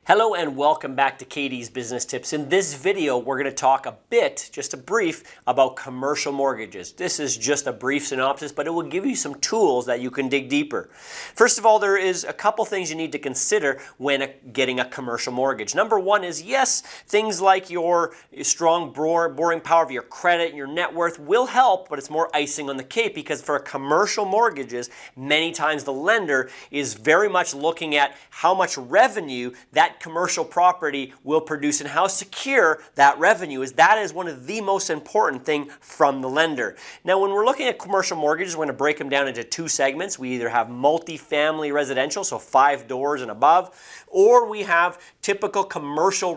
Hello and welcome back to Katie's Business Tips. In this video, we're going to talk a bit, just a brief, about commercial mortgages. This is just a brief synopsis, but it will give you some tools that you can dig deeper. First of all, there is a couple things you need to consider when getting a commercial mortgage. Number one is, yes, things like your strong borrowing power of your credit and your net worth will help, but it's more icing on the cake because for commercial mortgages, many times the lender is very much looking at how much revenue that commercial property will produce and how secure that revenue is. That is one of the most important thing from the lender. Now, when we're looking at commercial mortgages, we're going to break them down into two segments. We either have multi-family residential, so 5 doors and above, or we have typical commercial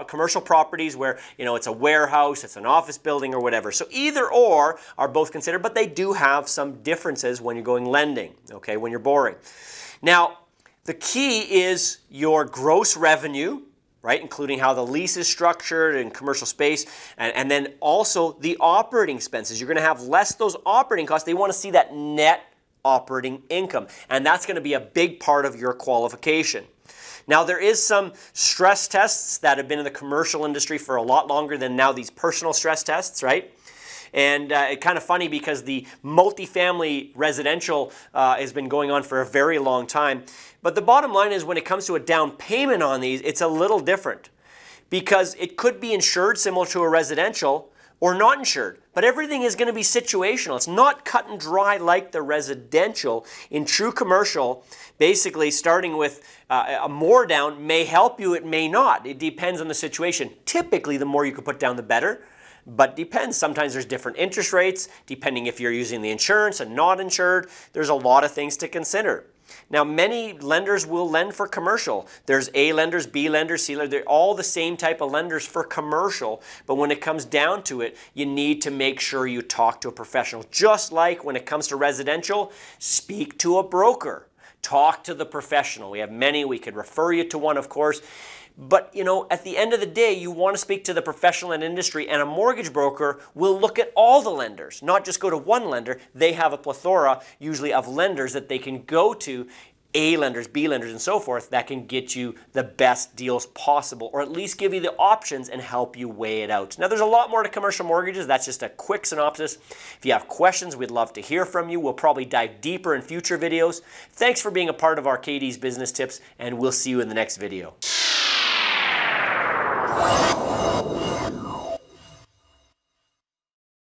commercial properties where, it's a warehouse, it's an office building or whatever. So either or are both considered, but they do have some differences when you're going lending, okay, when you're borrowing. Now, the key is your gross revenue, right, including how the lease is structured in commercial space, and then also the operating expenses. You're going to have less those operating costs. They want to see that net operating income, and that's going to be a big part of your qualification. Now, there is some stress tests that have been in the commercial industry for a lot longer than now these personal stress tests, right? And it's kind of funny because the multifamily residential has been going on for a very long time. But the bottom line is when it comes to a down payment on these, it's a little different because it could be insured similar to a residential or not insured. But everything is going to be situational. It's not cut and dry like the residential. In true commercial, basically starting with a more down may help you, it may not. It depends on the situation. Typically, the more you can put down, the better. But depends. Sometimes there's different interest rates, depending if you're using the insurance and not insured. There's a lot of things to consider. Now, many lenders will lend for commercial. There's A lenders, B lenders, C lenders. They're all the same type of lenders for commercial. But when it comes down to it, you need to make sure you talk to a professional. Just like when it comes to residential, speak to a broker. Talk to the professional. We have many. We could refer you to one, of course. But, at the end of the day, you want to speak to the professional and industry, and a mortgage broker will look at all the lenders, not just go to one lender. They have a plethora, usually, of lenders that they can go to, A lenders, B lenders, and so forth, that can get you the best deals possible, or at least give you the options and help you weigh it out. Now, there's a lot more to commercial mortgages. That's just a quick synopsis. If you have questions, we'd love to hear from you. We'll probably dive deeper in future videos. Thanks for being a part of our Katie's Business Tips, and we'll see you in the next video.